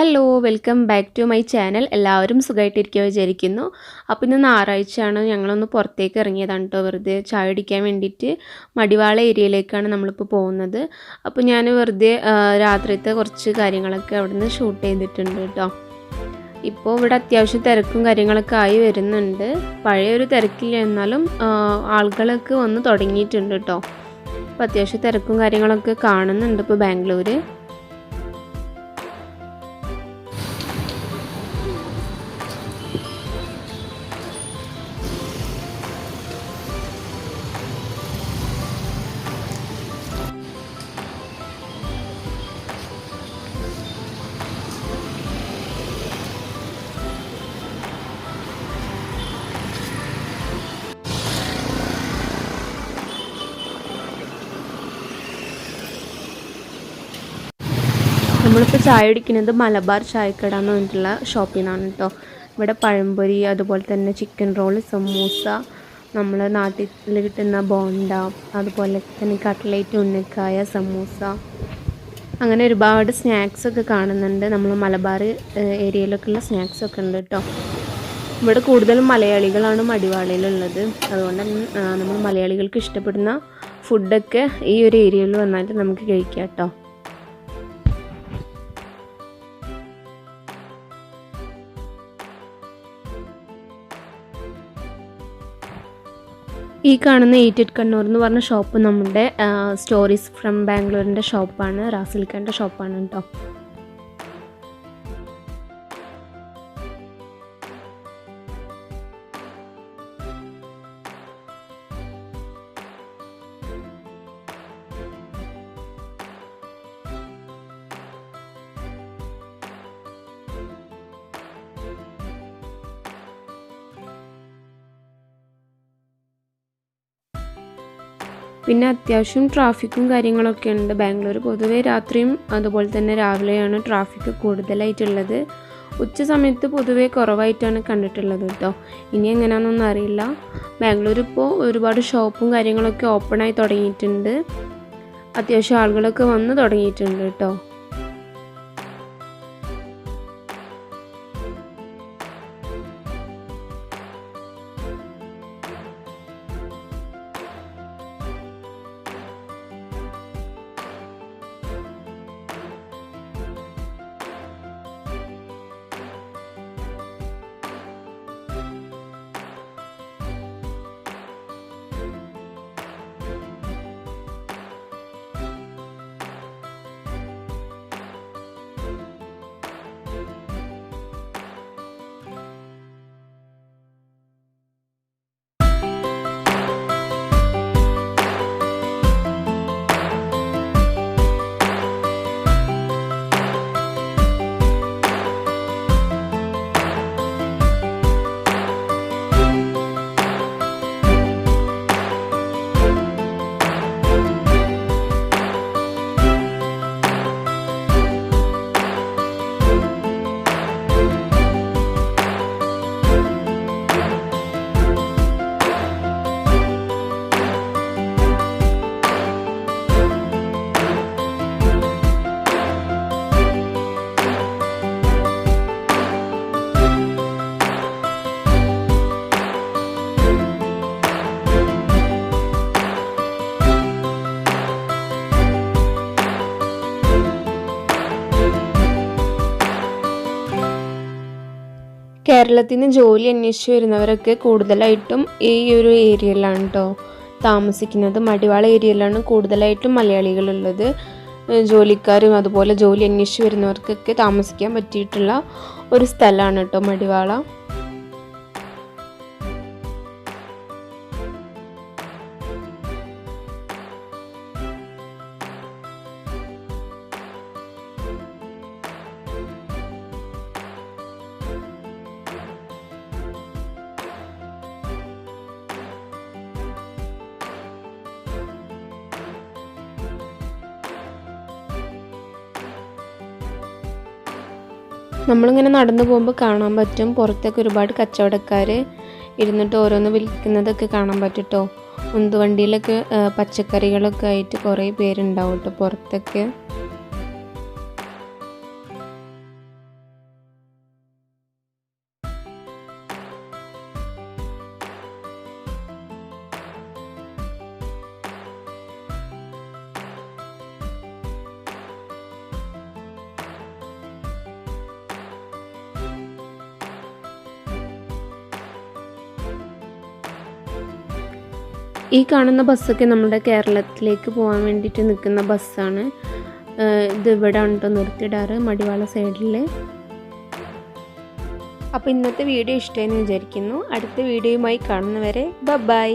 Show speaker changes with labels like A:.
A: Hello welcome back to my channel. എല്ലാവരും സുഖമായിട്ടിരിക്കുക വിചാരിക്കുന്നു. അപ്പോൾ ഇന്ന് ഞായറാഴ്ചയാണ്, ഞങ്ങളൊന്ന് പുറത്തേക്ക് ഇറങ്ങിയതാണ് കേട്ടോ. വെറുതെ ചായ കുടിക്കാൻ വേണ്ടിയിട്ട് മടിവാള ഏരിയയിലേക്കാണ് നമ്മളിപ്പോൾ പോകുന്നത്. അപ്പോൾ ഞാൻ വെറുതെ രാത്രിത്തെ കുറച്ച് കാര്യങ്ങളൊക്കെ അവിടെ നിന്ന് ഷൂട്ട് ചെയ്തിട്ടുണ്ട് കേട്ടോ. ഇപ്പോൾ ഇവിടെ അത്യാവശ്യം തിരക്കും കാര്യങ്ങളൊക്കെ ആയി വരുന്നുണ്ട്. പഴയൊരു തിരക്കില്ല, എന്നാലും ആളുകളൊക്കെ വന്ന് തുടങ്ങിയിട്ടുണ്ട് കേട്ടോ. അപ്പോൾ അത്യാവശ്യം തിരക്കും കാര്യങ്ങളൊക്കെ കാണുന്നുണ്ട് ഇപ്പോൾ ബാംഗ്ലൂർ. നമ്മളിപ്പോൾ ചായ കുടിക്കുന്നത് മലബാർ ചായക്കട എന്ന് പറഞ്ഞിട്ടുള്ള ഷോപ്പിൽ നിന്നാണ് കേട്ടോ. ഇവിടെ പഴംപൊരി, അതുപോലെ തന്നെ ചിക്കൻ റോൾ, സമൂസ, നമ്മൾ നാട്ടിൽ കിട്ടുന്ന ബോണ്ട, അതുപോലെ തന്നെ കട്ട്ലേറ്റ്, ഉന്നക്കായ, സമൂസ, അങ്ങനെ ഒരുപാട് സ്നാക്സൊക്കെ കാണുന്നുണ്ട്. നമ്മൾ മലബാർ ഏരിയയിലൊക്കെയുള്ള സ്നാക്സൊക്കെ ഉണ്ട് കേട്ടോ. ഇവിടെ കൂടുതലും മലയാളികളാണ് മടിവാളയിലുള്ളത്. അതുകൊണ്ട് തന്നെ നമ്മൾ മലയാളികൾക്ക് ഇഷ്ടപ്പെടുന്ന ഫുഡൊക്കെ ഈ ഒരു ഏരിയയിൽ വന്നിട്ട് നമുക്ക് കഴിക്കാം കേട്ടോ. ഈ കാണുന്ന ഈറ്റഡ് കണ്ണൂർ എന്ന് പറഞ്ഞ ഷോപ്പ് നമ്മുടെ സ്റ്റോറീസ് ഫ്രം ബാംഗ്ലൂരിൻ്റെ ഷോപ്പാണ്, റാസിൽഖാൻ്റെ ഷോപ്പാണ് കേട്ടോ. പിന്നെ അത്യാവശ്യം ട്രാഫിക്കും കാര്യങ്ങളൊക്കെ ഉണ്ട്. ബാംഗ്ലൂർ പൊതുവെ രാത്രിയും അതുപോലെ തന്നെ രാവിലെയാണ് ട്രാഫിക്ക് കൂടുതലായിട്ടുള്ളത്. ഉച്ച സമയത്ത് പൊതുവെ കുറവായിട്ടാണ് കണ്ടിട്ടുള്ളത് കേട്ടോ. ഇനി എങ്ങനെയാണെന്നൊന്നും അറിയില്ല. ബാംഗ്ലൂർ ഇപ്പോൾ ഒരുപാട് ഷോപ്പും കാര്യങ്ങളൊക്കെ ഓപ്പണായി തുടങ്ങിയിട്ടുണ്ട്. അത്യാവശ്യം ആളുകളൊക്കെ വന്ന് തുടങ്ങിയിട്ടുണ്ട് കേട്ടോ. കേരളത്തിൽ നിന്ന് ജോലി അന്വേഷിച്ച് വരുന്നവരൊക്കെ കൂടുതലായിട്ടും ഈ ഒരു ഏരിയയിലാണ് കേട്ടോ താമസിക്കുന്നത്. മടിവാള ഏരിയയിലാണ് കൂടുതലായിട്ടും മലയാളികളുള്ളത്. ജോലിക്കാരും അതുപോലെ ജോലി അന്വേഷിച്ച് വരുന്നവർക്കൊക്കെ താമസിക്കാൻ പറ്റിയിട്ടുള്ള ഒരു സ്ഥലമാണ് കേട്ടോ മടിവാള. നമ്മളിങ്ങനെ നടന്നു പോകുമ്പോൾ കാണാൻ പറ്റും പുറത്തൊക്കെ ഒരുപാട് കച്ചവടക്കാർ ഇരുന്നിട്ട് ഓരോന്ന് വിൽക്കുന്നതൊക്കെ കാണാൻ പറ്റും കേട്ടോ. ഉന്തുവണ്ടിയിലൊക്കെ പച്ചക്കറികളൊക്കെ ആയിട്ട് കുറേ പേരുണ്ടാവും കേട്ടോ പുറത്തൊക്കെ. ഈ കാണുന്ന ബസ്സൊക്കെ നമ്മുടെ കേരളത്തിലേക്ക് പോകാൻ വേണ്ടിയിട്ട് നിൽക്കുന്ന ബസ്സാണ്. ഇത് ഇവിടെ ഉണ്ടോ നിർത്തിയിടാറ്, മടിവാള സൈഡിൽ. അപ്പോൾ ഇന്നത്തെ വീഡിയോ ഇഷ്ടമെന്ന് വിചാരിക്കുന്നു. അടുത്ത വീഡിയോയുമായി കാണുന്നവരെ ബൈ.